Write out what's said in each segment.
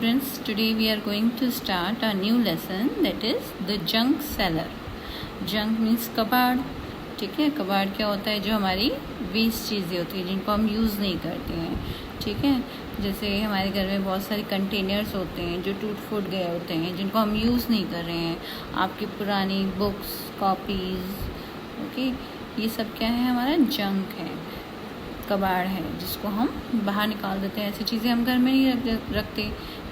Friends, today we are going to start a new lesson, that is the junk seller. Junk means कबाड़. ठीक है, कबाड़ क्या होता है? जो हमारी वेस्ट चीज़ें होती हैं जिनको हम यूज़ नहीं करते हैं. ठीक है, जैसे हमारे घर में बहुत सारे कंटेनर्स होते हैं जो टूट फूट गए होते हैं जिनको हम यूज़ नहीं कर रहे हैं. आपकी पुरानी बुक्स, कॉपीज़, ओके, ये सब क्या है? हमारा जंक है, कबाड़ है, जिसको हम बाहर निकाल देते हैं. ऐसी चीज़ें हम घर में नहीं रखते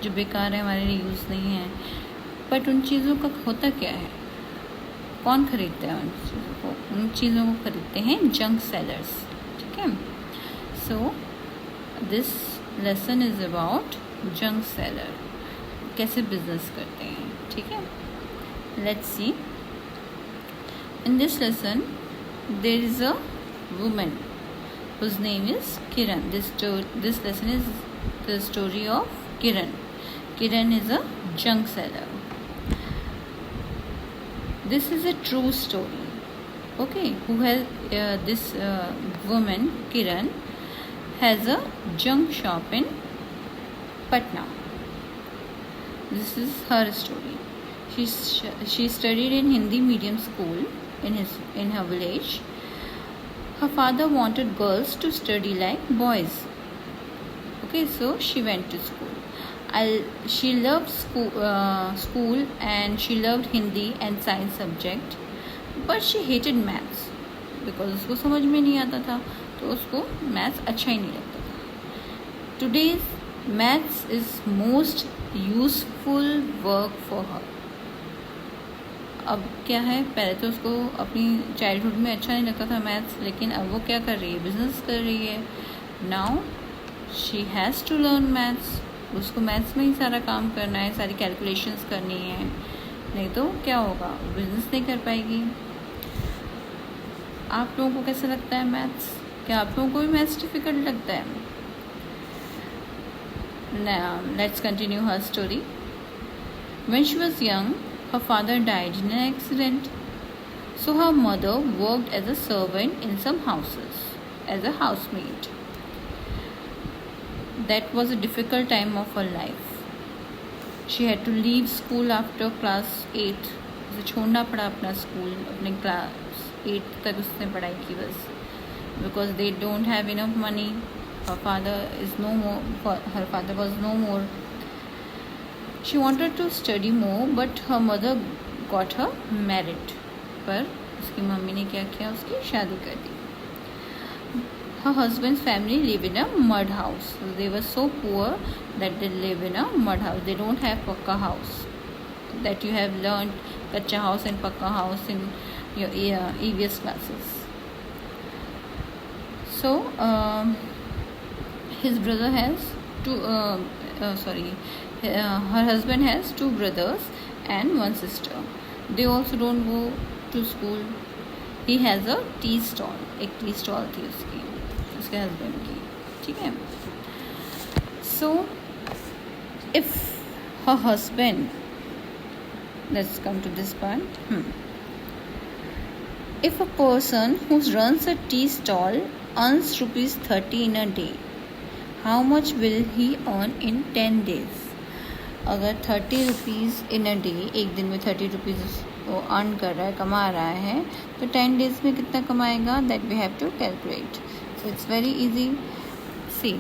जो बेकार है, हमारे लिए यूज़ नहीं है. बट उन चीज़ों का होता क्या है? कौन खरीदता है उन चीज़ों को? उन चीज़ों को खरीदते हैं जंक सेलर्स. ठीक है, so this lesson is about junk seller, कैसे बिजनेस करते हैं. ठीक है, let's see. In this lesson there is a woman whose name is Kiran. This lesson is the story of Kiran. Kiran is a junk seller. This is a true story. Okay, who has this woman Kiran has a junk shop in Patna. This is her story. She studied in Hindi medium school in her village. Her father wanted girls to study like boys. Okay, so she went to school. She loved school and she loved Hindi and science subject, but she hated maths because उसको समझ में नहीं आता था, तो उसको maths अच्छा ही नहीं लगता था. Today's maths is most useful work for her. अब क्या है? पहले तो उसको अपनी चाइल्डहुड में अच्छा नहीं लगता था मैथ्स, लेकिन अब वो क्या कर रही है? बिजनेस कर रही है. Now she has to learn maths. उसको मैथ्स में ही सारा काम करना है, सारी कैलकुलेशंस करनी है, नहीं तो क्या होगा? बिजनेस नहीं कर पाएगी. आप लोगों को कैसा लगता है मैथ्स? क्या आप लोगों को भी मैथ्स डिफ़िकल्ट लगता है? Let's continue her story. When she was young, her father died in an accident, so her mother worked as a servant in some houses as a housemaid. That was a difficult time of her life. She had to leave school after class 8. उसे छोड़ना पड़ा अपना school, अपने class 8 तक उसने पढ़ाई की बस, because they don't have enough money. Her father was no more. She wanted to study more, but her mother got her married. पर उसकी मम्मी ने क्या किया? उसकी शादी कर दी. Her husband's family live in a mud house. They were so poor that they live in a mud house. They don't have pakka house. That you have learned kacha house and pakka house in your EVS classes. So his brother has her husband has 2 brothers and 1 sister. They also don't go to school. He has a tea stall. एक tea stall थी उसके husband की. ठीक है, so if her husband, let's come to this part. If a person who runs a tea stall earns ₹30 in a day, how much will he earn in 10 days? अगर 30 rupees in a day, एक दिन में 30 rupees वो earn कर रहा है, कमा रहा है, तो 10 डेज़ में कितना कमाएगा? That we have to calculate. So it's very easy. See,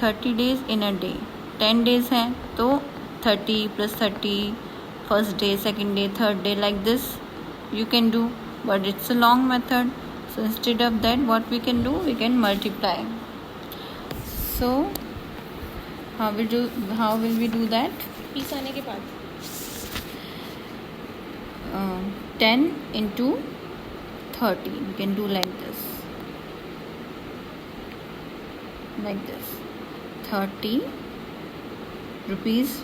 30 days in a day, 10 days हैं तो 30 + 30, first day, second day, third day, like this you can do, but it's a long method. So instead of that, what we can do? We can multiply. So how will we do that? Piece आने के बाद 10 into 30. We can do like this. 30 rupees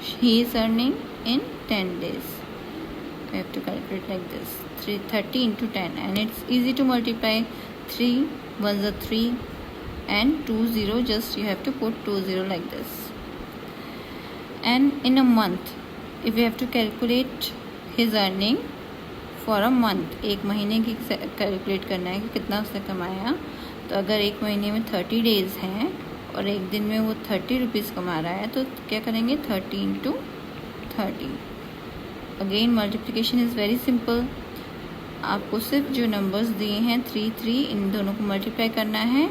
he is earning in 10 days. We have to calculate like this. 30 into 10, and it's easy to multiply. 3 1s are 3 and 2 0, just you have to put 2 0 like this. And in a month, if we have to calculate his earning for a month, एक महीने की calculate करना है कि कितना उसने कमाया. तो अगर एक महीने में 30 डेज़ हैं और एक दिन में वो 30 रुपीज़ कमा रहा है, तो क्या करेंगे 30 into 30। Again multiplication is very simple. आपको सिर्फ जो नंबर्स दिए हैं 3 3, इन दोनों को मल्टीप्लाई करना है।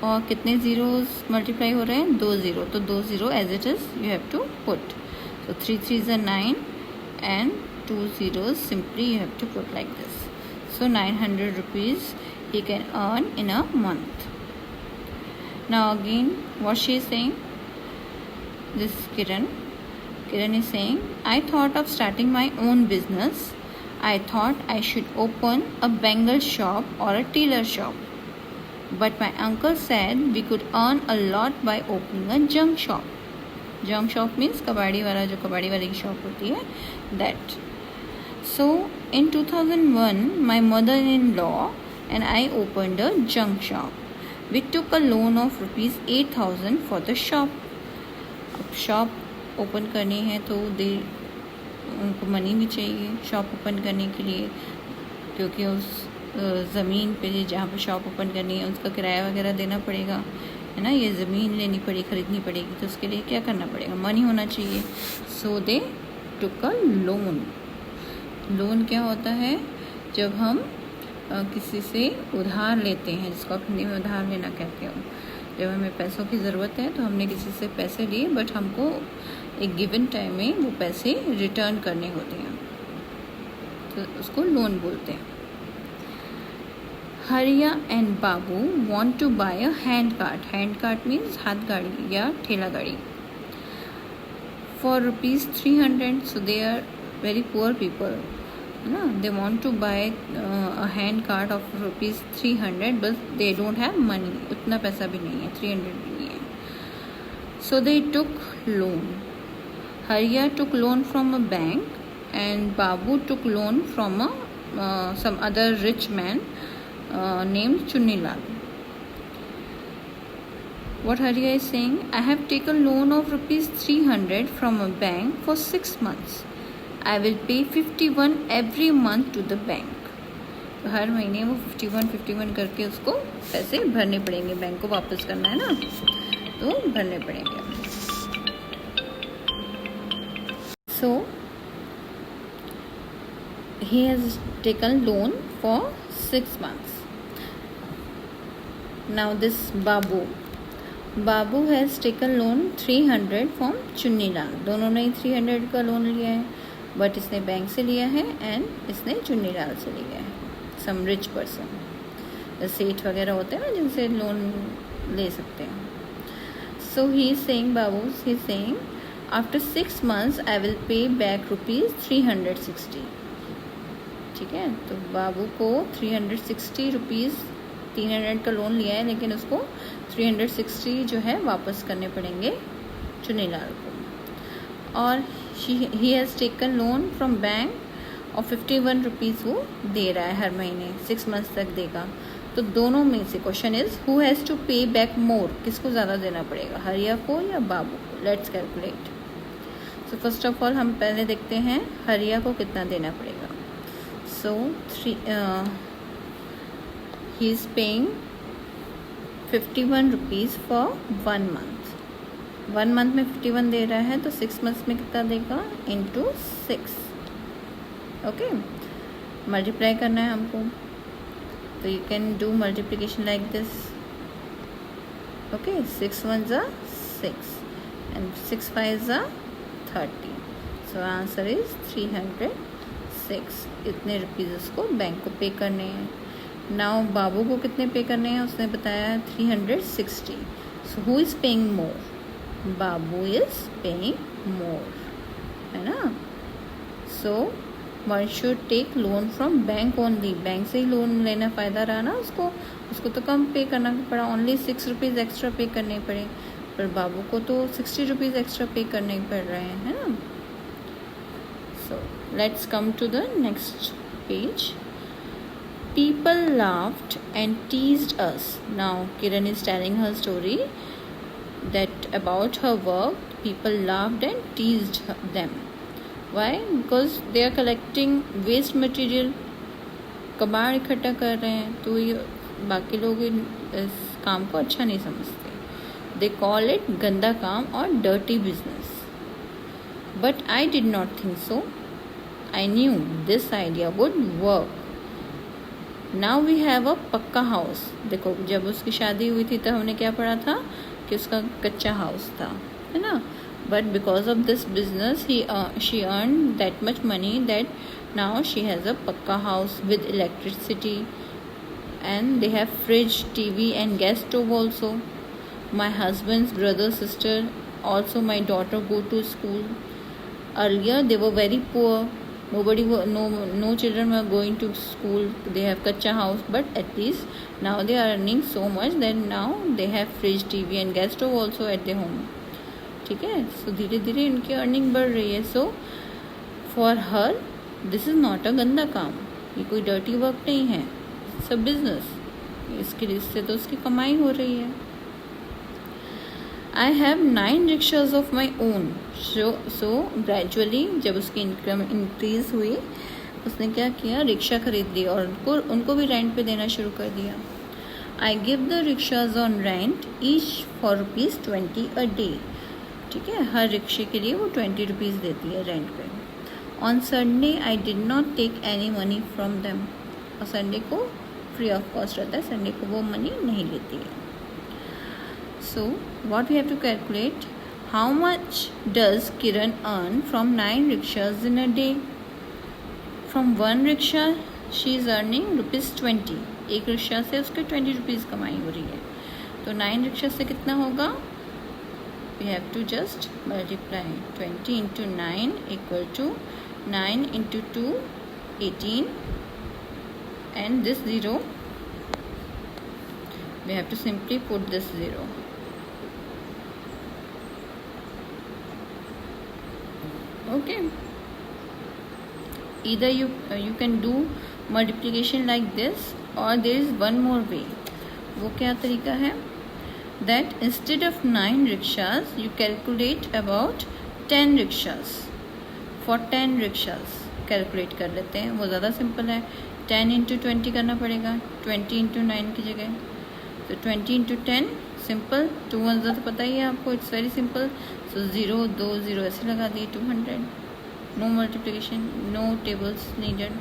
और कितने ज़ीरोज़ मल्टीप्लाई हो रहे हैं, 2 ज़ीरो, तो 2 zero as it is you have to put. So 3 3s are 9 and 2 zeros simply you have to put like this. So 900 rupees he can earn in a month. Now again what she is saying, this Kiran is saying, I thought of starting my own business. I thought I should open a bangle shop or a tailor shop. But my uncle said we could earn a lot by opening a junk shop. Junk shop means कबाड़ी वाला, जो कबाड़ी वाले की shop होती है, that. So in 2001 my mother in law and I opened a junk shop. We took a loan of ₹8,000 for the shop. अब shop open करनी है तो उनको मनी भी चाहिए शॉप ओपन करने के लिए, क्योंकि उस ज़मीन पे जहाँ पर शॉप ओपन करनी है उसका किराया वगैरह देना पड़ेगा, है ना। ये ज़मीन लेनी पड़ी, ख़रीदनी पड़ेगी, तो उसके लिए क्या करना पड़ेगा, मनी होना चाहिए। सो दे टुक अ लोन। लोन क्या होता है, जब हम किसी से उधार लेते हैं, जिसको आप हिंदी में उधार लेना कहते हो। जब हमें पैसों की ज़रूरत है तो हमने किसी से पैसे लिए, बट हमको एक गिवन टाइम में वो पैसे रिटर्न करने होते हैं, तो उसको लोन बोलते हैं। हरिया and Babu want to buy a hand cart. Hand cart means हाथ गाड़ी या ठेला गाड़ी for ₹300. So they are very poor people, ना। They want to buy a hand cart of ₹300, but they don't have money. उतना पैसा भी नहीं है, 300 भी नहीं है। So they took loan. Hariya took loan from a bank and Babu took loan from some other rich man named Chunnilal. What Hariya is saying, I have taken loan of ₹300 from a bank for 6 months. I will pay 51 every month to the bank. तो हर महीने वो 51 करके उसको पैसे भरने पड़ेंगे, bank को वापस करना है ना, तो भरने पड़ेंगे। So he has taken loan for 6 months. Now this Babu has taken loan 300 from Chunnilal. दोनों ने 300 का लोन लिया है, बट इसने बैंक से लिया है एंड इसने चुन्नीलाल से लिया है, सम रिच पर्सन, सेठ वगैरह होते हैं ना जिनसे लोन ले सकते हैं। So he is saying, Babu he is saying, after 6 months I will pay back ₹360। ठीक है, तो बाबू को 360 रुपीज़, 300 का लोन लिया है, लेकिन उसको 360 जो है वापस करने पड़ेंगे चुन्नीलाल को। और he has taken loan from bank और 51 रुपीज़ वो दे रहा है हर महीने, 6 months तक देगा। तो दोनों में से question is who has to pay back more, किसको ज़्यादा देना पड़ेगा, हरिया को या बाबू को। Let's calculate. So first of all हम पहले देखते हैं हरिया को कितना देना पड़ेगा। सो he is paying 51 rupees for 1 month. 1 month में 51 दे रहा है, तो 6 months में कितना देगा, into 6। ओके, मल्टीप्लाई करना है हमको, तो you can do multiplication like this. Okay, 6 1s are 6 and 6 5s are 30. So answer is 306। इतने रुपीज़ उसको बैंक को पे करने हैं। नाउ बाबू को कितने पे करने हैं, उसने बताया 360। So who is paying more, Babu is paying more, है ना। So one should take loan from bank only, bank से ही लोन लेना फ़ायदा रहा ना उसको तो कम पे करना पड़ा, ओनली 6 रुपीज़ एक्स्ट्रा पे करने पड़े, पर बाबू को तो 60 रुपीज़ एक्स्ट्रा पे करने पड़ रहे हैं, है ना। So let's come to the next page. People laughed and teased us. Now Kiran is telling her story that about her work, people laughed and teased them. Why? Because they are collecting waste material. कबाड़ इकट्ठा कर रहे हैं, तो ये बाकी लोग इस काम को अच्छा नहीं समझते, They call it ganda काम or dirty business. But I did not think so. I knew this idea would work. Now we have a पक्का हाउस. देखो जब उसकी शादी हुई थी तब हमने क्या पढ़ा था कि उसका कच्चा हाउस था, है ना. But because of this business she earned that much money that now she has a पक्का house with electricity, and they have fridge, TV and gas stove also. My husband's brother, sister, also my daughter go to school. Earlier they were very poor. No children were going to school. They have kacha house, but at least now they are earning so much that now they have fridge, TV and gas stove also at their home. ठीक है. सो धीरे धीरे इनकी earning बढ़ रही है. So for her this is not a गंदा काम. ये कोई डर्टी वर्क नहीं है. सब बिजनेस. इससे तो उसकी कमाई हो रही है. I have 9 rickshaws of my own. So gradually जब उसकी इनकम इंक्रीज हुई उसने क्या किया, रिक्शा खरीद ली और उनको भी रेंट पे देना शुरू कर दिया. I give the rickshaws on rent each for ₹20 a day. ठीक है. हर रिक्शे के लिए वो 20 रुपीज़ देती है rent pay. On Sunday I did not take any money from them. और संडे को फ्री ऑफ कॉस्ट रहता है. संडे को वो मनी नहीं लेती है. So what we have to calculate, how much does Kiran earn from 9 rickshaws in a day. From 1 rickshaw she is earning ₹20. एक रिक्शा से उसके 20 रुपीज़ कमाई हो रही है. तो 9 रिक्शा से कितना होगा, we have to just multiply 20 into 9 equal to 9 into 2 18, and this 0 we have to simply put this 0. Okay, either you can do multiplication like this, or there is one more way. वो क्या तरीका है, that instead of 9 rickshaws you calculate about 10 rickshaws. For 10 rickshaws calculate कर लेते हैं. वो ज़्यादा simple है. 10 into 20 करना पड़ेगा 20 into 9 की जगह. तो 20 into 10 सिंपल. 2 1 तो पता ही है आपको, इट्स वेरी सिंपल. सो 0 2 0 ऐसे लगा दिए 200. No multiplication, no tables needed.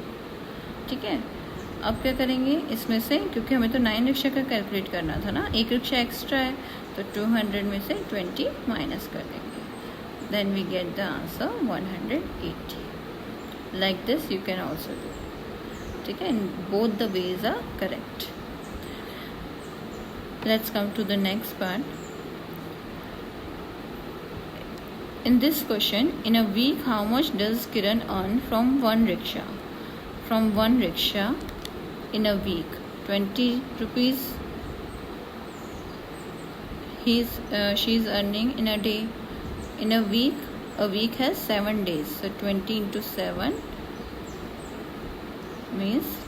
ठीक है. अब क्या करेंगे इसमें से, क्योंकि हमें तो 9 रिक्शा का कैलकुलेट करना था ना, एक रिक्शा एक्स्ट्रा है, तो 200 में से 20 माइनस कर देंगे. Then we get the answer 180. Like this you can also do. ठीक है. Both the ways are correct. Let's come to the next part. In this question, in a week, how much does Kiran earn from 1 rickshaw? From 1 rickshaw in a week, 20 rupees she is earning in a day. In a week has 7 days, so 20 into 7 means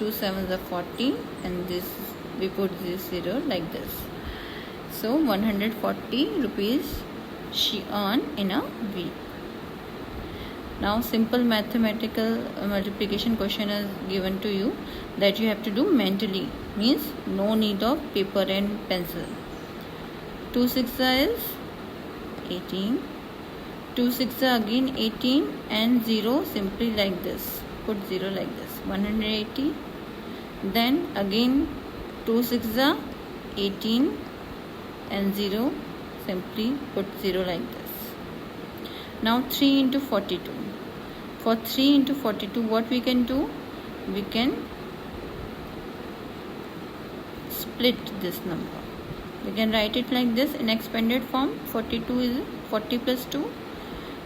2 7s are 40, and this we put this 0 like this. So 140 rupees she earned in a week. Now simple mathematical multiplication question is given to you that you have to do mentally, means no need of paper and pencil. 2 6 is 18, 2 6 again 18, and 0 simply like this, put 0 like this, 180. Then again 2 6 18 and 0, simply put 0 like this. Now 3 into 42. For 3 into 42 what we can do, we can split this number. We can write it like this in expanded form. 42 is 40 plus 2.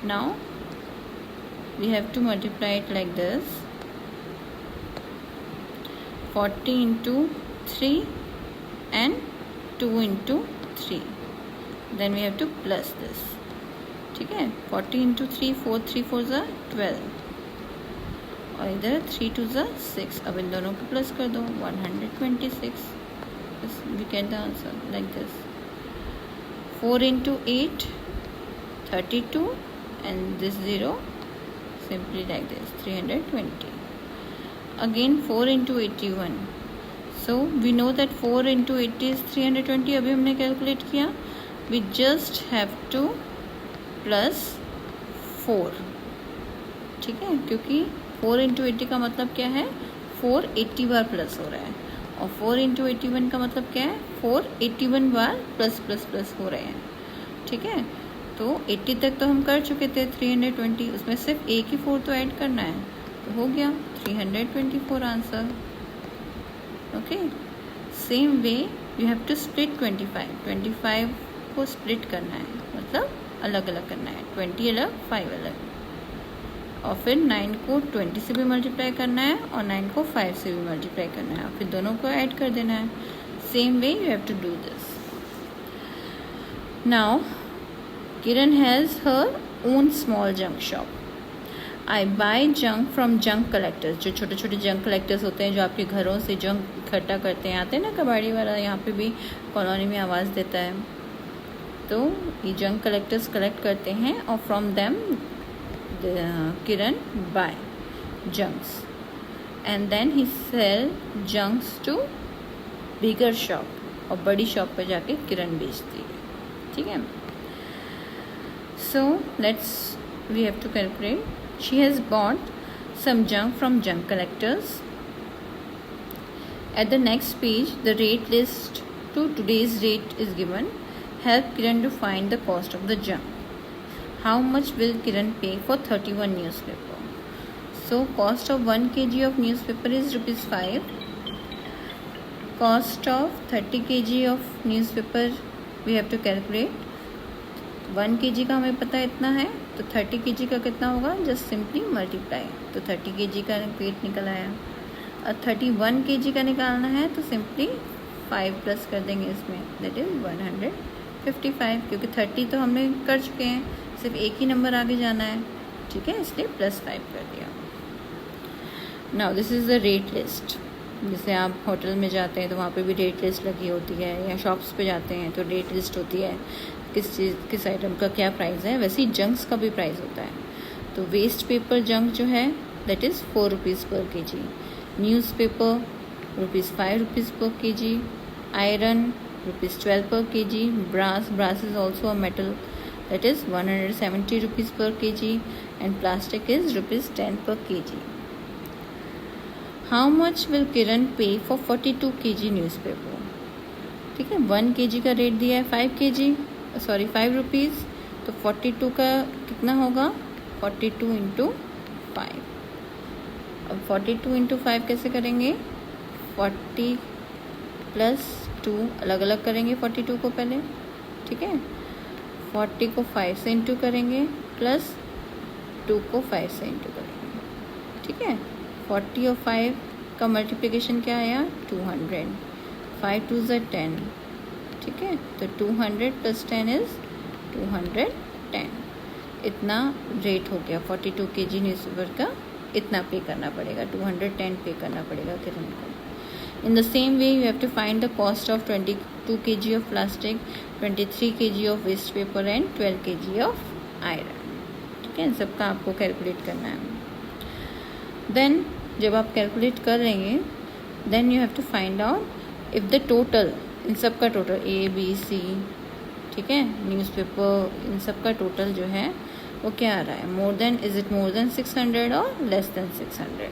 Now we have to multiply it like this. 40 into 3 and 2 into 3. Then we have to plus this. ठीक है. 40 into 3 4 3 4 are 12, और इधर 3 2 are 6. अब इन दोनों को plus कर दो, 126. We get the answer like this. 4 into 8 32, and this 0 simply like this, 320. Again 4 into 81. So we know that 4 into 80 is 320. अभी हमने कैलकुलेट किया. we just have to plus 4, ठीक है, क्योंकि 4 इंटू 80 का मतलब क्या है, 480 बार प्लस हो रहा है, और 4 इंटू 81 का मतलब क्या है, 481 बार प्लस प्लस प्लस हो रहे हैं, ठीक है। तो 80 तक तो हम कर चुके थे 320, उसमें सिर्फ एक ही 4 तो ऐड करना है, तो हो गया 324 answer. Okay, same way you have to split 25 को स्प्लिट करना है, मतलब अलग अलग करना है, 20 अलग 5 अलग, और फिर 9 को 20 से भी मल्टीप्लाई करना है और 9 को 5 से भी मल्टीप्लाई करना है, और फिर दोनों को ऐड कर देना है। Same way you have to do this. Now Kiran has her own small junk shop. I buy junk from junk collectors, जो छोटे छोटे जंक कलेक्टर्स होते हैं जो आपके घरों से जंक इकट्ठा करते हैं, आते हैं ना कबाड़ी वाला, यहाँ पे भी कॉलोनी में आवाज़ देता है, तो ये जंक कलेक्टर्स कलेक्ट करते हैं, और from them Kiran buy junks and then he sell junks to bigger shop, और बड़ी शॉप पर जाके किरण बेचती है, ठीक है। So let's we have to calculate. She has bought some junk from junk collectors. At the next page, the rate list to today's rate is given. Help Kiran to find the cost of the junk. How much will Kiran pay for 31 newspaper? So, cost of 1 kg of newspaper is ₹5. Cost of 30 kg of newspaper we have to calculate. 1 kg का हमें पता है इतना है, तो 30 kg का कितना होगा, जस्ट सिंपली मल्टीप्लाई, तो 30 kg का वेट निकल आया। और 31 kg का निकालना है तो सिंपली 5 प्लस कर देंगे इसमें, दैट इज़ 155, क्योंकि 30 तो हमने कर चुके हैं, सिर्फ एक ही नंबर आगे जाना है, ठीक है, इसलिए +5 कर दिया। Now this is the rate list. जैसे आप होटल में जाते हैं तो वहाँ पे भी रेट लिस्ट लगी होती है, या शॉप्स पे जाते हैं तो रेट लिस्ट होती है, किस आइटम का क्या प्राइस है, वैसे ही जंक्स का भी प्राइस होता है। तो वेस्ट पेपर जंक जो है दैट इज़ ₹4 पर kg, न्यूज़ पेपर ₹5 पर kg, आयरन ₹12 पर kg, brass is also a metal, that is 170 rupees per kg, and plastic is ₹10 per kg. How much will Kiran pay for 42 kg newspaper? ठीक है, 1 kg का rate दिया है 5 rupees, तो 42 का कितना होगा, 42 इंटू 5। अब 42 इंटू 5 कैसे करेंगे, 40 प्लस 2 अलग अलग करेंगे 42 को पहले, ठीक है, 40 को 5 से इंटू करेंगे, प्लस 2 को 5 से इंटू करेंगे, ठीक है। 40 और 5 का मल्टीप्लिकेशन क्या आया, 200, 5 2 ज़ा 10, ठीक है, तो 200 प्लस 10 इज़ 210, इतना रेट हो गया 42 kg न्यूज़पेपर का, इतना पे करना पड़ेगा, 210 पे करना पड़ेगा किरण को। In the same way you have to find the cost of 22 kg of plastic, 23 kg of waste paper and 12 kg of iron, ठीक है, इन सबका आपको कैलकुलेट करना है। देन जब आप कैलकुलेट कर लेंगे, then you have to find out if the total, इन सब का टोटल ABC, ठीक है, न्यूज़पेपर, इन सब का टोटल जो है वो क्या आ रहा है, इज इट मोर देन 600 और less than 600।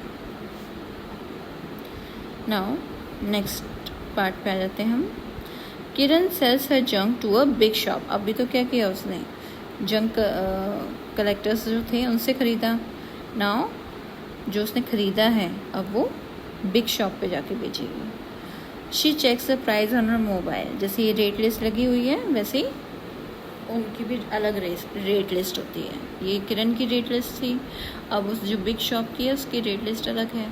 Now next part पे आ जाते हैं हम। Kiran sells her junk to a big shop. अभी तो क्या किया उसने, जंक कलेक्टर्स जो थे उनसे ख़रीदा। नाउ जो उसने ख़रीदा है अब वो बिग शॉप पे जाके बेचेगी। She checks the price on her mobile. जैसे ये रेट लिस्ट लगी हुई है वैसे ही उनकी भी अलग रेट लिस्ट होती है। ये किरण की रेट लिस्ट थी, अब उस जो बिग शॉप की है उसकी रेट लिस्ट अलग है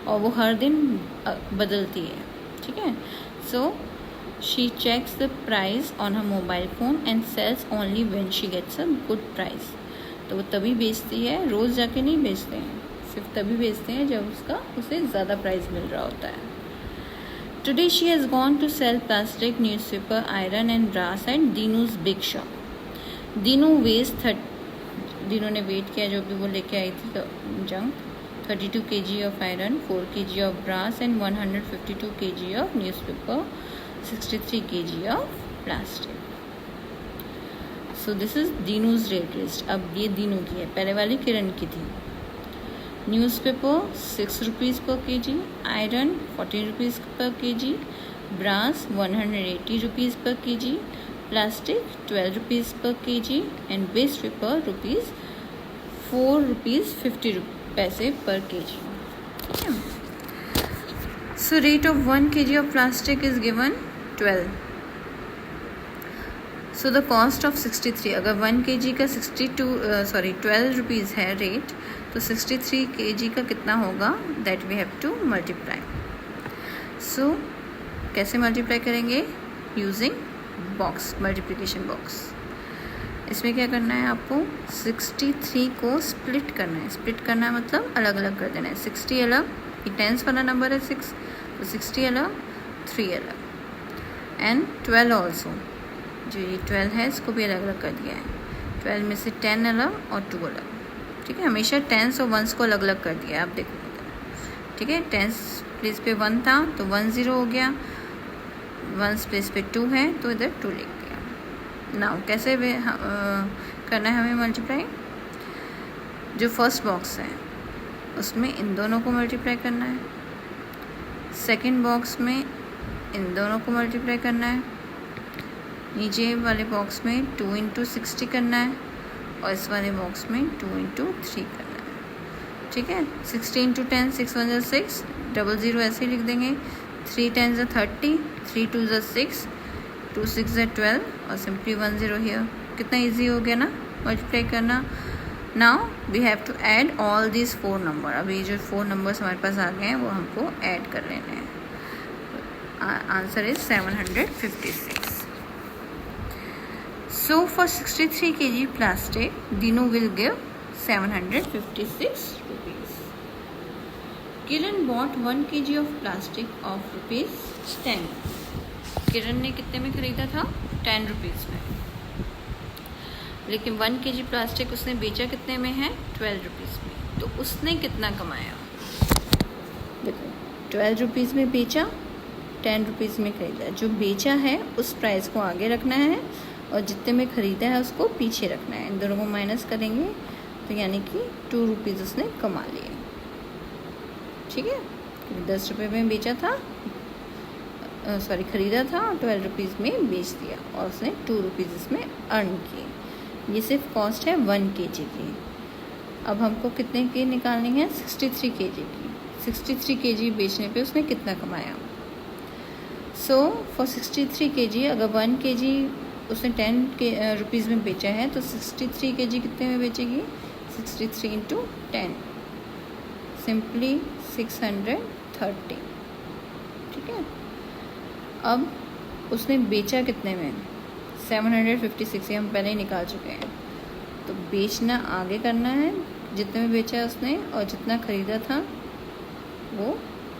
और वो हर दिन बदलती है, ठीक है। So she checks the price on her mobile phone and sells only when she gets a good price. तो वो तभी बेचती है, रोज़ जाके नहीं बेचते हैं, सिर्फ तभी बेचते हैं जब उसे ज़्यादा प्राइस मिल रहा होता है। Today she has gone to sell plastic, newspaper, iron and brass at Dinu's big shop. Dinu ने वेट किया जो भी वो लेके आई थी junk, 32 kg of iron, 4 kg of brass and 152 kg of newspaper, 63 kg of plastic. So this is Dinu's rate list. अब ये दीनू की है, पहले वाली किरण की थी. न्यूज़पेपर 6 रुपीज़ पर kg, आयरन 14 रुपीज़ पर kg, ब्रास 180 रुपीज़ पर kg, प्लास्टिक 12 रुपीज़ पर kg and waste paper rupees 4 rupees 50 paise पर kg. ठीक है. So rate of 1 kg of plastic is given 12. So the cost of 63, अगर 1 kg का 12 rupees है रेट, तो 63 kg का कितना होगा, that we have to multiply. So कैसे मल्टीप्लाई करेंगे, यूजिंग बॉक्स, मल्टीप्लिकेशन बॉक्स. इसमें क्या करना है आपको, 63 को स्प्लिट करना है. स्प्लिट करना मतलब अलग अलग कर देना है. 60 अलग, ये टेंस वाला नंबर है 6, तो 60 अलग, 3 अलग, एंड 12 ऑल्सो, जो ये 12 है इसको भी अलग अलग कर दिया है. 12 में से 10 अलग और 2 अलग. ठीक है, हमेशा टेंस और वंस को अलग अलग कर दिया है. आप देखो, ठीक है, टेंस प्लेस पे 1 था तो 1 0 हो गया, वंस प्लेस पे 2 है तो इधर 2 लिख दिया. नाउ कैसे करना है हमें मल्टीप्लाई. जो फर्स्ट बॉक्स है उसमें इन दोनों को मल्टीप्लाई करना है. सेकंड बॉक्स में इन दोनों को मल्टीप्लाई करना है. नीचे वाले बॉक्स में 2 इंटू 60 करना है और इस वाले बॉक्स में 2 इंटू 3 करना है. ठीक है, 60 इंटू 10, 6 1 ज़ा 6, 00 ऐसे ही लिख देंगे. 3 10 ज़ा 30, 3 2 ज़ा 6, 2 6 ज़ा 12 और सिंपली 1 0 हियर. कितना इजी हो गया ना मल्टीप्लाई करना. Now we have to add all these 4 number. अभी जो 4 नंबर्स हमारे पास आ गए हैं वो हमको ऐड कर लेने हैं. Answer is 756. So for 63 kg plastic, Dinu will give 756 rupees. Kiran bought 1 kg of plastic of rupees 10. किरण ने कितने में खरीदा था, 10 रुपीज़ में. लेकिन 1 kg प्लास्टिक उसने बेचा कितने में है, 12 रुपीज़ में. तो उसने कितना कमाया, देखो 12 रुपीज़ में बेचा, 10 रुपीज़ में खरीदा. जो बेचा है उस प्राइस को आगे रखना है और जितने में ख़रीदा है उसको पीछे रखना है. इन दोनों को माइनस करेंगे तो यानी कि 2 रुपीज़ उसने कमा लिए. ठीक है, 10 रुपये में बेचा था, ख़रीदा था और 12 रुपीज़ में बेच दिया और उसने 2 रुपीज़ इसमें अर्न किए. ये सिर्फ कॉस्ट है 1 kg की. अब हमको कितने की निकालनी है, 63 kg की. 63 kg बेचने पे उसने कितना कमाया. सो फॉर 63 kg, अगर 1 kg उसने 10 रुपीज़ में बेचा है तो 63 kg कितने में बेचेगी, 63 इंटू 10, सिंपली 630. ठीक है, अब उसने बेचा कितने में, 756, हम पहले ही निकाल चुके हैं. तो बेचना आगे करना है, जितने में बेचा उसने और जितना ख़रीदा था वो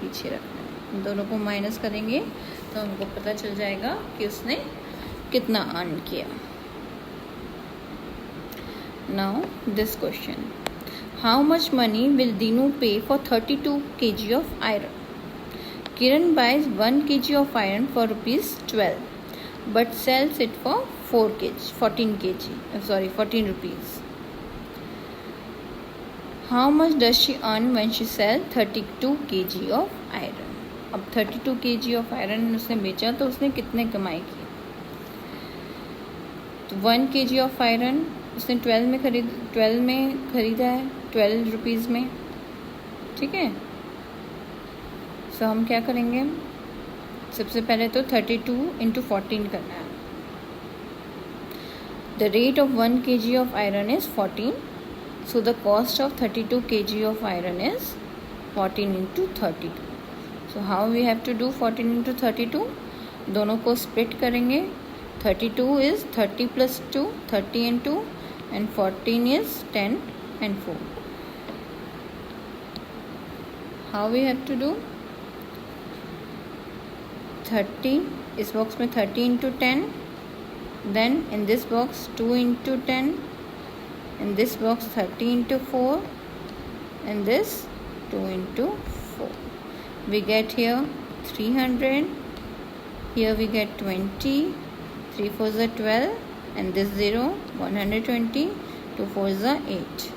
पीछे रखना है. इन दोनों को माइनस करेंगे तो हमको पता चल जाएगा कि उसने कितना अर्न किया. Now this question, how much money will Dinu pay for 32 kg of iron. Kiran buys 1 kg of iron for ₹12 but sells it for 14 rupees. How much does she earn when she sell 32 kg of iron. अब 32 kg of iron उसने बेचा तो उसने कितने कमाई की. तो 1 kg of iron उसने 12 में ख़रीदा है, 12 रुपीज़ में. ठीक है, सो हम क्या करेंगे, सबसे पहले तो 32 इंटू 14 करना है. The rate of 1 kg of iron is 14, so the cost of 32 kg of iron is 14 into 32. So how we have to do 14 into 32, दोनों को स्प्लिट करेंगे. 32 is 30 plus 2, 30 and 2, and 14 is 10 and 4. How we have to do, 30 इस box में 30 into 10, then in this box 2 into 10, in this box 30 into 4, and this 2 into 4. We get here 300, here we get 20, 3 4 is 12, and this 0, 120, 2 4s are 8.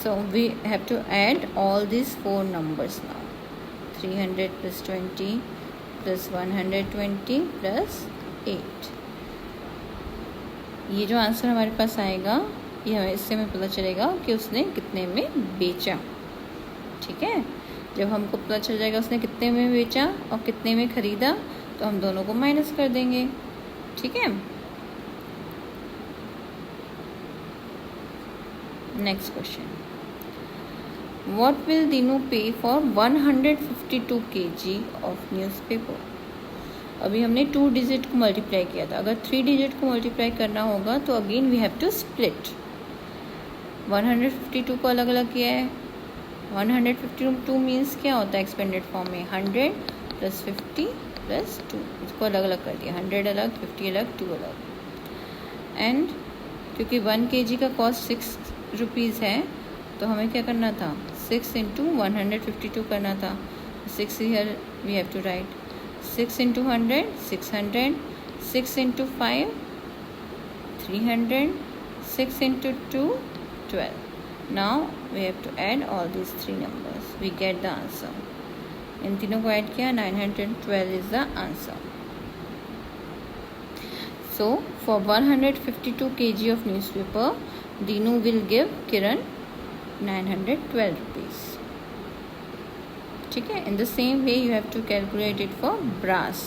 So we have to add all these 4 numbers now. 300 plus 20 plus 120 plus 8. ये जो answer हमारे पास आएगा ये हमें इससे हमें पता चलेगा कि उसने कितने में बेचा. ठीक है, जब हमको पता चल जाएगा उसने कितने में बेचा और कितने में ख़रीदा तो हम दोनों को माइनस कर देंगे. ठीक है. Next question. What will Dinu pay for 152 kg of newspaper. अभी हमने 2 डिजिट को मल्टीप्लाई किया था. अगर 3 डिजिट को मल्टीप्लाई करना होगा तो again we have to split. 152 को अलग अलग किया है. 152 मीन्स क्या होता है एक्सपेंडेड फॉर्म में 100 प्लस 50 प्लस 2. इसको अलग अलग कर दिया. 100 अलग, 50 अलग, 2 अलग. एंड क्योंकि 1 kg का कॉस्ट 6 रुपीज़ है तो हमें क्या करना था 6 इंटू 152 करना था. 6 here we have to write 6 into 100 600, 6 into 5 300, 6 into 2 12. Now we have to add all these 3 numbers. We get the answer. इन तीनों को ऐड किया 912 is the answer. So for 152 kg of newspaper, Dinu will give Kiran 912 rupees. ठीक है. In the same way you have to calculate it for brass.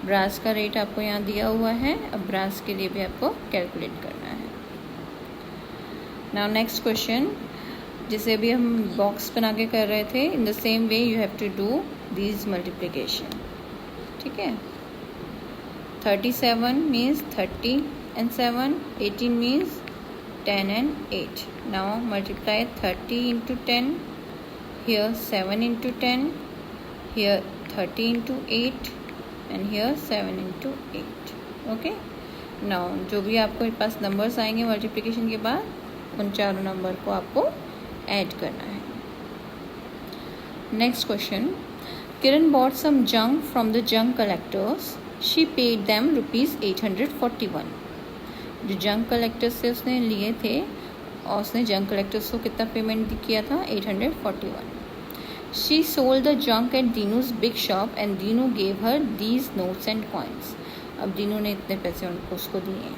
Brass का rate आपको यहाँ दिया हुआ है. अब ब्रास के लिए भी आपको कैलकुलेट करना है. Now next question. जैसे अभी हम बॉक्स बना के कर रहे थे in the same way you have to do these multiplication. ठीक है. 37 means 30 and 7. 18 means 10 and 8. Now multiply 30 into 10. Here 7 into 10. Here 30 into 8. And here 7 into 8. Okay. Now जो भी आपको पास नंबर्स आएंगे मल्टीप्लिकेशन के बाद उन चारों नंबर को आपको ऐड करना है. Next question. Kiran bought some junk from the junk collectors. She paid them ₹841. जो जंक कलेक्टर्स से उसने लिए थे और उसने जंक कलेक्टर्स को कितना पेमेंट किया था 841. She sold the junk at Dinu's big shop and Dinu gave her these notes and coins. अब दीनू ने इतने पैसे उनको उसको दिए हैं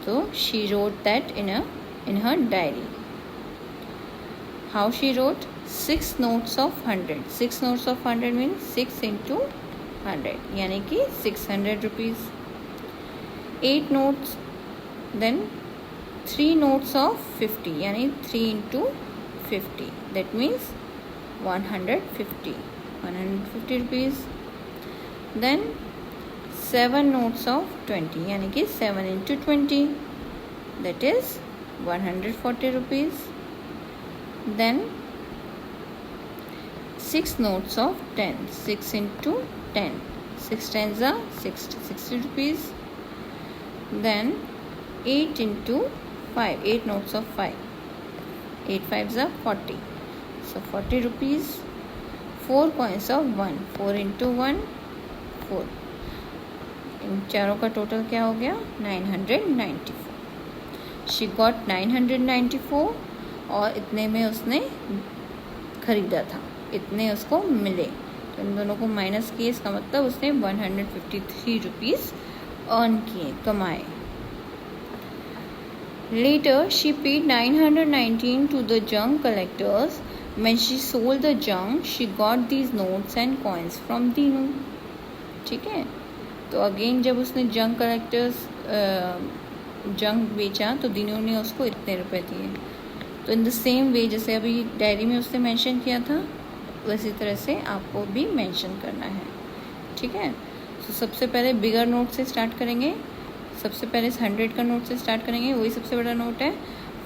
तो she wrote that in her diary. How she wrote? 6 notes of 100. 6 notes of 100 means 6 into 100 यानी कि 600 rupees. 8 notes, then 3 notes of 50 यानी 3 into 50. That means 150 rupees. Then 7 notes of 20 यानी कि 7 into 20. That is 140 rupees. Then 6 notes of 10. 6 into 10. 6 tens are 60 rupees. Then 8 into 5. 8 notes of 5. 8 fives are 40. So 40 rupees. 4 coins of 1. 4 into 1. 4. इन चारों का total क्या हो गया 994. She got 994 और इतने में उसने ख़रीदा था, इतने उसको मिले. तो इन दोनों को माइनस किए. इसका मतलब उसने 153 रुपीज़ अर्न किए, कमाए. Later she paid 919 to the junk collectors. When she sold the junk she got these notes and coins from Dinu. ठीक है. तो अगेन जब उसने जंक कलेक्टर्स जंक बेचा तो दीनू ने उसको इतने रुपए दिए. तो इन द सेम वे जैसे अभी डायरी में उसने मेंशन किया था वैसी तरह से आपको भी मेंशन करना है. ठीक है. तो सबसे पहले बिगर नोट से स्टार्ट करेंगे. सबसे पहले 100 का नोट से स्टार्ट करेंगे. वही सबसे बड़ा नोट है.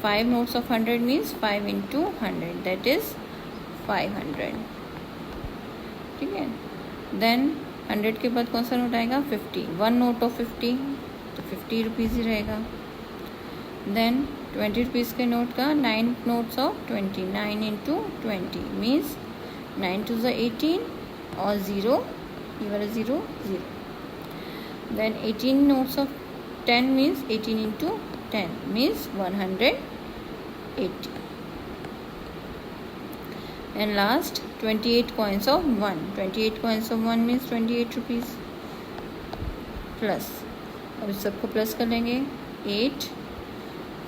5 notes of 100 means 5 into 100 that is 500. ठीक है. देन 100 के बाद कौन सा नोट आएगा 50. 1 note of 50 तो 50 रुपीज़ ही रहेगा. देन 20 रुपीज़ के नोट का 9 notes of 20. 9 into 20 means 9 to the 18 और 0 ये वाला 0 0. Then 18 notes of 10 means 18 into 10 means 180. And last 28 coins of 1. 28 coins of 1 means 28 rupees. Plus, अब इस सबको प्लस कर लेंगे. 8,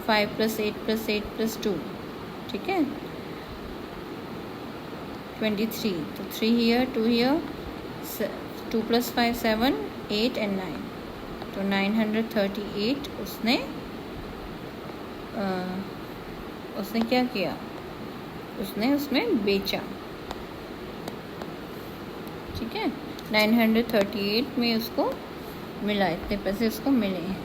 5 + 8 + 8 + 2, ठीक है. 23, तो 3 here, 2 here, 2 + 5 7, 8 and 9, तो 938 उसने क्या किया, उसने उसमें बेचा, ठीक है. 938 में उसको मिला, इतने पैसे उसको मिले हैं,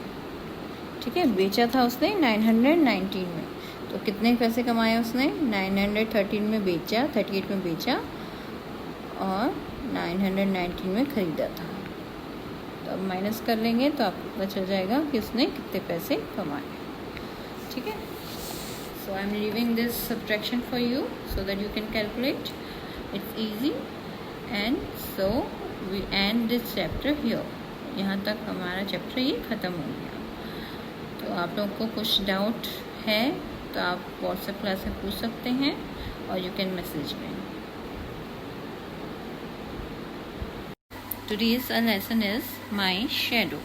ठीक है. बेचा था उसने 919 में, तो कितने पैसे कमाए उसने, 913 में बेचा, 38 में बेचा और 919 में ख़रीदा था. तो अब माइनस कर लेंगे तो आपको पता चल जाएगा कि उसने कितने पैसे कमाए, ठीक है. So I am leaving this subtraction for you so that you can calculate. It's easy. And so we end this chapter here. यहाँ तक हमारा चैप्टर ये ख़त्म हो गया. तो आप लोगों को कुछ डाउट है तो आप व्हाट्सएप क्लास में पूछ सकते हैं और you can message me. Today's lesson is my shadow.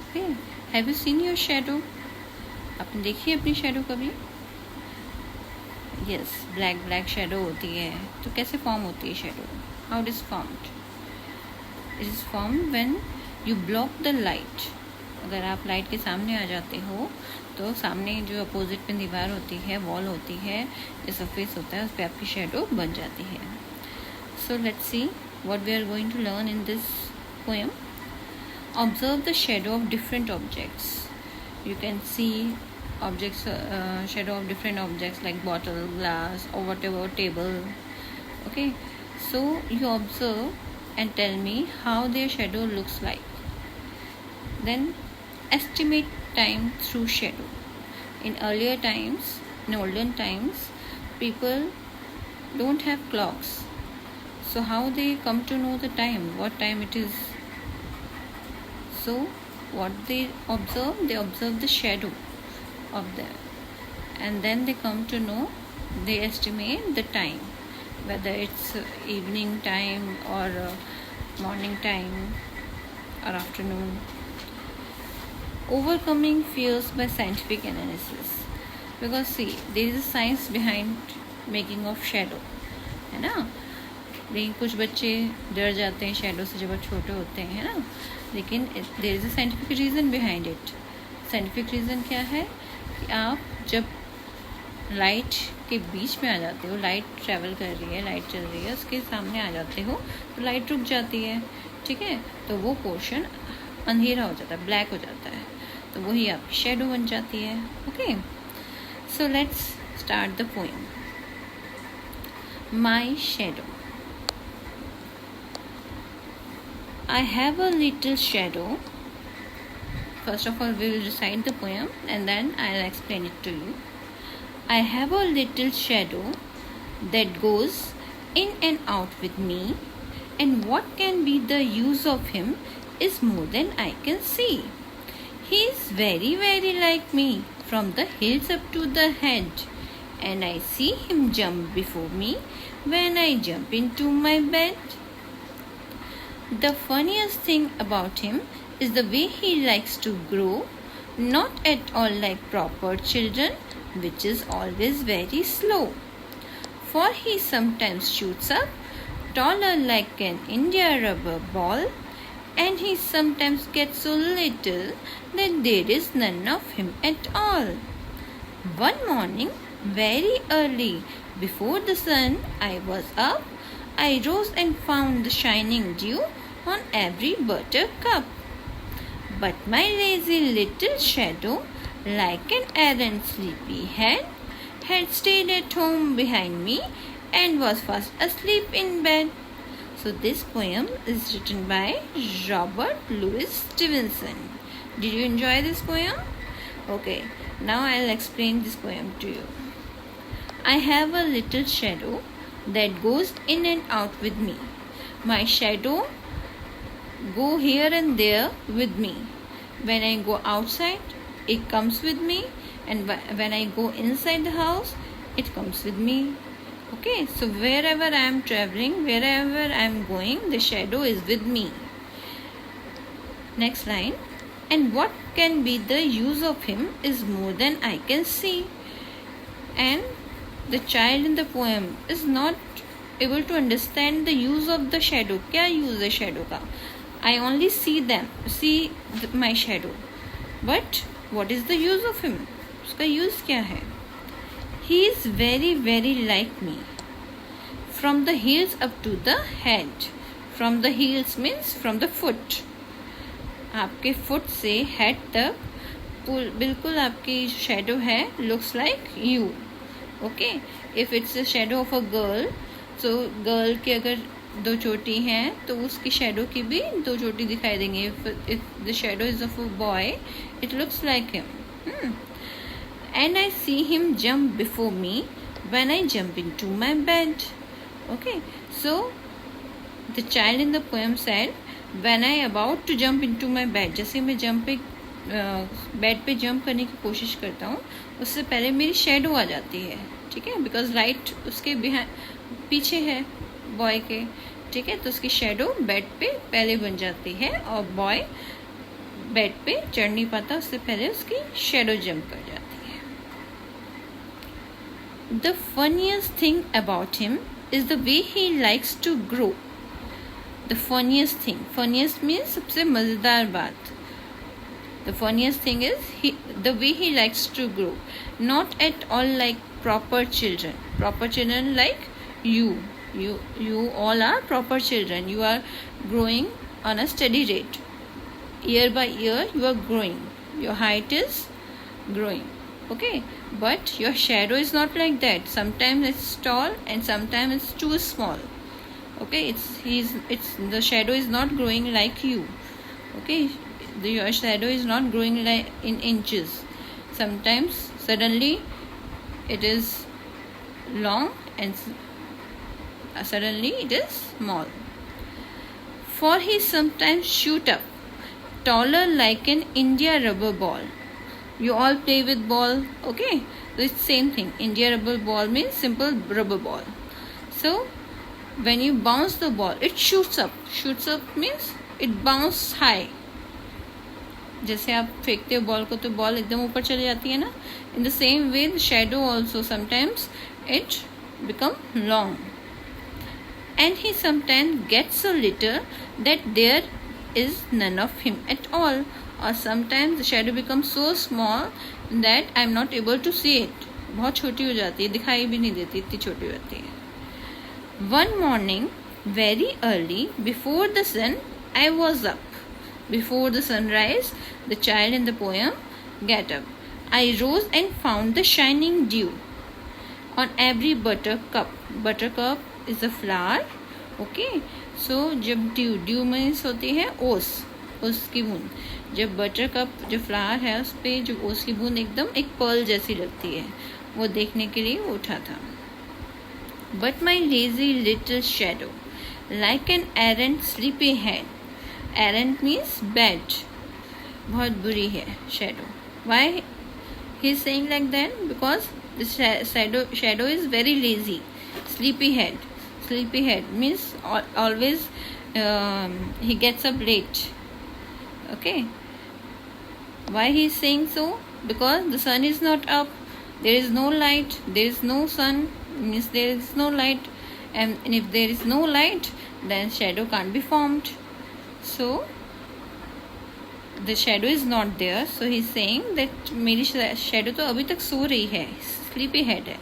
Okay. Have you seen your shadow? आपने देखी है अपनी शेडो कभी? यस, ब्लैक शेडो होती है. तो कैसे फॉर्म होती है shadow? How it is formed? It is formed when you block the light. अगर आप लाइट के सामने आ जाते हो तो सामने जो अपोजिट में दीवार होती है, वॉल होती है, जो सरफेस होता है, उस पर आपकी शेडो बन जाती है. So let's see what we are going to learn in this poem. Observe the shadow of different objects. You can see objects, shadow of different objects like bottle, glass or whatever, table. Okay, so you observe and tell me how their shadow looks like. Then estimate time through shadow. In olden times, people don't have clocks, so how they come to know the time, what time it is? So what they observe the shadow of them, and then they come to know, they estimate the time, whether it's evening time or morning time or afternoon. Overcoming fears by scientific analysis, because see, there is a science behind making of shadow, है ना. लेकिन कुछ बच्चे डर जाते हैं shadow से जब छोटे होते हैं ना, लेकिन there is a scientific reason behind it. Scientific reason क्या है कि आप जब लाइट के बीच में आ जाते हो, लाइट ट्रैवल कर रही है, लाइट चल रही है, उसके सामने आ जाते हो तो लाइट रुक जाती है, ठीक है. तो वो पोर्शन अंधेरा हो जाता है, ब्लैक हो जाता है, तो वही आपकी शेडो बन जाती है. Okay, so let's start the poem. My shadow. I have a little shadow. First of all, we will recite the poem and then I'll explain it to you. I have a little shadow that goes in and out with me, and what can be the use of him is more than I can see. He is very, very like me from the heels up to the head, and I see him jump before me when I jump into my bed. The funniest thing about him is the way he likes to grow, not at all like proper children, which is always very slow. For he sometimes shoots up taller like an India rubber ball, and he sometimes gets so little that there is none of him at all. One morning, very early, before the sun, I was up. I rose and found the shining dew on every buttercup. But my lazy little shadow, like an errant sleepyhead, had stayed at home behind me and was fast asleep in bed. So this poem is written by Robert Louis Stevenson. Did you enjoy this poem? Okay, now I'll explain this poem to you. I have a little shadow that goes in and out with me. My shadow go here and there with me. When I go outside, it comes with me, and when I go inside the house, it comes with me. Okay, so wherever I am traveling, wherever I am going, the shadow is with me. Next line. And what can be the use of him is more than I can see. And the child in the poem is not able to understand the use of the shadow. क्या use है shadow का? I only see my shadow. But what is the use of him? उसका use क्या है? He is very very like me. From the heels up to the head. From the heels means from the foot. आपके foot से head तक बिल्कुल आपकी shadow है, looks like you. Okay, if it's a shadow of a girl, तो girl की अगर दो चोटी हैं तो उसकी शेडो की भी दो चोटी दिखाई देंगे. If the shadow is of a boy, it looks like him. And I see him jump before me when I jump into my bed. Okay, so the child in the poem said When I about to jump into my bed, जैसे मैं bed पे jump करने की कोशिश करता हूँ, उससे पहले मेरी शेडो आ जाती है. ठीक है, बिकॉज लाइट उसके पीछे है बॉय के. ठीक है, तो उसकी शेडो बेड पे पहले बन जाती है और बॉय बेड पे चढ़ नहीं पाता, उससे पहले उसकी शेडो जंप कर जाती है. The funniest thing about him is the way he likes to grow. The funniest thing. Funniest means सबसे मज़ेदार बात. The funniest thing is the way he likes to grow. Not at all like proper children. Proper children like you. You all are proper children. You are growing on a steady rate. Year by year you are growing. Your height is growing. Okay, but your shadow is not like that. Sometimes it's tall and sometimes it's too small. Okay, it's the shadow is not growing like you. Okay, your shadow is not growing like in inches. Sometimes suddenly it is long and suddenly it is small. For he sometimes shoot up taller like an India rubber ball. You all play with ball. Okay, so it's same thing. India rubber ball means simple rubber ball. So when you bounce the ball, it shoots up. Shoots up means it bounces high. जैसे आप फेंकते हो ball को तो ball एकदम ऊपर चली जाती है ना. In the same way, the shadow also sometimes it become long. And he sometimes gets so little that there is none of him at all. Or sometimes the shadow becomes so small that I am not able to see it. बहुत छोटी हो जाती है, दिखाई भी नहीं देती, इतनी छोटी हो जाती है. One morning, very early, before the sun, I was up. Before the sunrise, the child in the poem get up. I rose and found the shining dew on every buttercup. Buttercup is a flower. Okay, so जब dew means होती है ओस की बूंद. जब buttercup जो flower है उस पर जो ओस की बूंद एकदम एक पर्ल जैसी लगती है, वो देखने के लिए वो उठा था. But my lazy little shadow, like an errant sleepy head. Errant means bad. बहुत बुरी है shadow. Why he is saying like that? Because the shadow is very lazy. Sleepy head. Sleepy head means always he gets up late. Okay. Why he is saying so? Because the sun is not up. There is no light. There is no sun. Means there is no light, and if there is no light, then shadow can't be formed. So the shadow is not there. So he's saying that मेरी shadow तो अभी तक सो रही है, sleepy head है.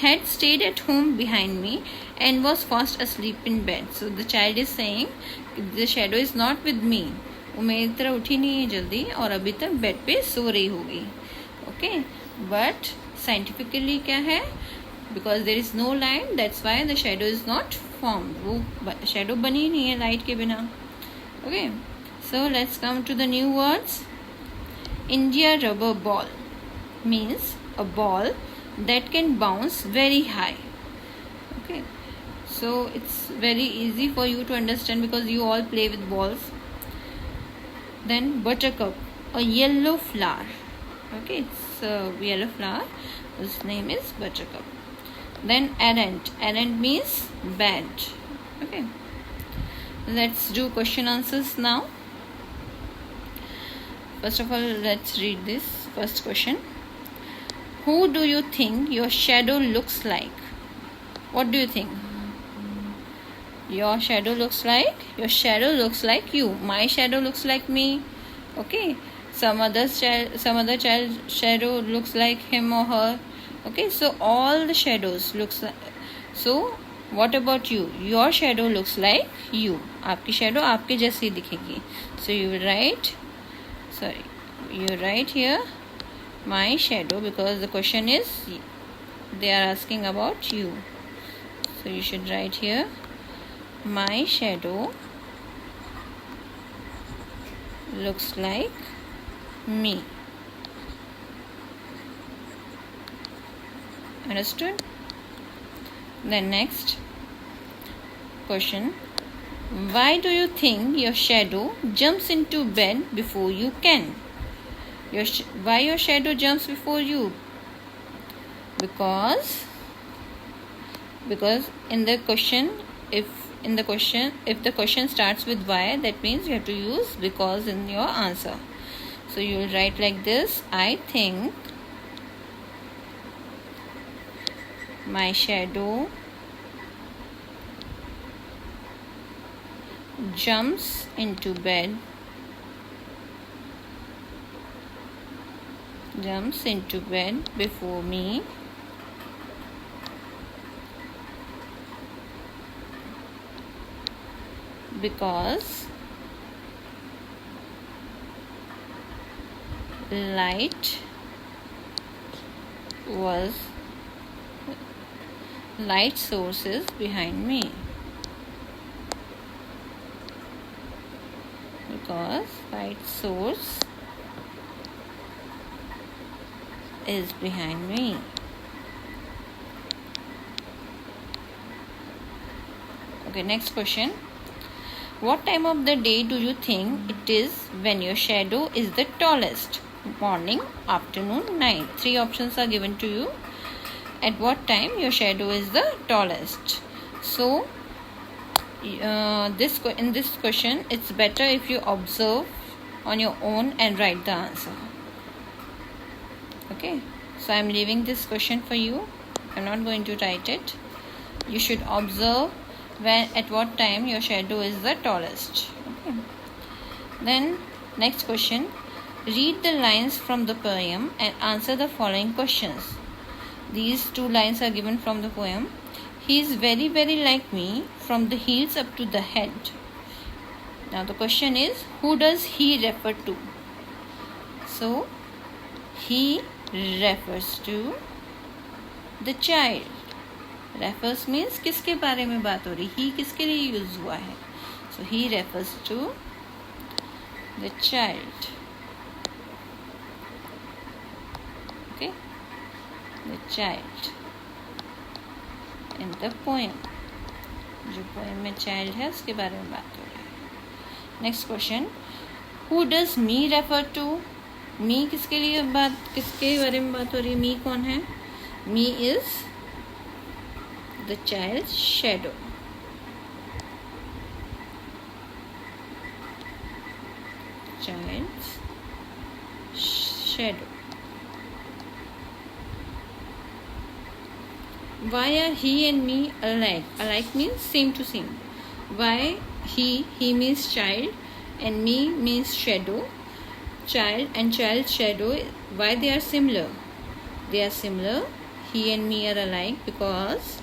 Had stayed at home behind me and was fast asleep in bed. So the child is saying the shadow is not with me. वो मेरी तरह उठी नहीं है जल्दी और अभी तक बेड पे सो रही होगी. Okay, but scientifically क्या है? Because there is no light, that's why the shadow is not formed. वो shadow बनी नहीं है light के बिना. Okay, so let's come to the new words. India rubber ball means a ball that can bounce very high. Okay, so it's very easy for you to understand because you all play with balls. Then buttercup, a yellow flower. Okay, it's a yellow flower. His name is buttercup. Then errant. Errant means bad. Okay. Let's do question answers now. First of all, let's read this first question. Who do you think your shadow looks like? What do you think? Your shadow looks like? Your shadow looks like you. My shadow looks like me. Okay. Some other child shadow looks like him or her. Okay. So all the shadows looks like. So what about you? Your shadow looks like you. आपकी shadow आपके जैसी दिखेगी. So you write here my shadow, because the question is they are asking about you. So you should write here my shadow looks like me. Understood? Then next question. Why do you think your shadow jumps into bed before you can? Why your shadow jumps before you? Because in the question, if the question starts with why, that means you have to use because in your answer. So you will write like this. I think my shadow jumps into bed before me because light sources behind me. Because light source is behind me. Okay, next question. What time of the day do you think it is when your shadow is the tallest? Morning, afternoon, night. 3 options are given to you. At what time your shadow is the tallest? So in this question, it's better if you observe on your own and write the answer. Okay, so I'm leaving this question for you. I'm not going to write it. You should observe at what time your shadow is the tallest. Okay. Then next question. Read the lines from the poem and answer the following questions. These 2 lines are given from the poem. He is very, very like me from the heels up to the head. Now the question is, who does he refer to? So he refers to the child. Refers means किसके बारे में बात हो रही? He किसके लिए use हुआ है? So he refers to the child. Okay, the child in the poem. जो poem में child है उसके बारे में बात हो रही है. Next question. Who does me refer to? Me किसके बारे में बात हो रही है? Me कौन है? Me is the child's shadow. Child's shadow. Why are he and me alike? Alike means same to same. Why he means child and me means shadow. Child and child's shadow, why they are similar? They are similar. He and me are alike because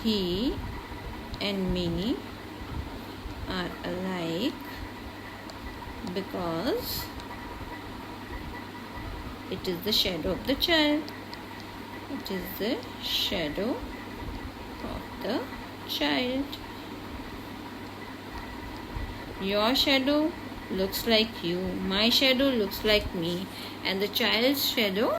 he and me are alike because it is the shadow of the child. It is the shadow of the child. Your shadow looks like you. My shadow looks like me. And the child's shadow